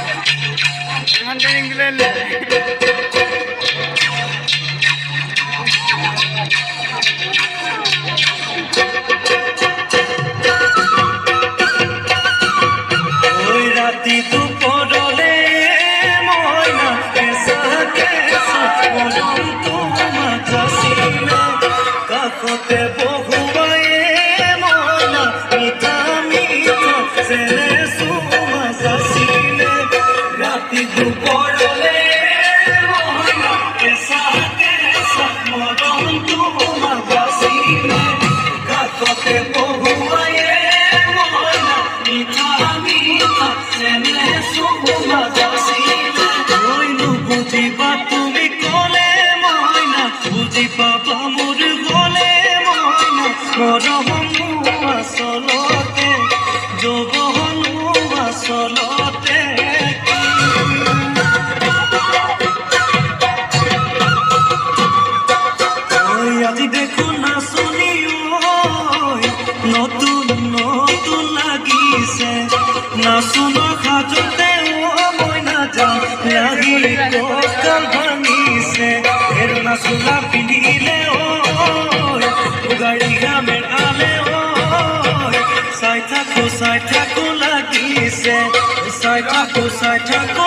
Iman training দিলে ওই রাতি দুপুরলে ময়না কেসা কেসা পরন্ত মাঝাসিলে কাকতে বহুবায়ে ময়না মিঠা মিঠা সেনে সুমাঝাসিলে রাতি দুপুরলে ময়না কেসা কেসা পরন্ত মাঝাসিলে কাকতে বহুবায়ে ময়না মিঠা মিঠা সেনে সুমাঝাসিলে ওইনু বুঝিবা তুমি কলে ময়না বুঝি পাবা মোর গলে ময়না মরহমু আসলতে যৌবনু আসলতে ওই আজি দেখো না শুনি ওই নতুন নতুন লাগিছে না শুনো খাজতে ও ময়না যা লাগি ককাল ভাঙিছে এর না শুনা পিনিলে ওই গাড়ি গ্রামের আলে ওই সাই থাকো লাগিছে সাই থাকো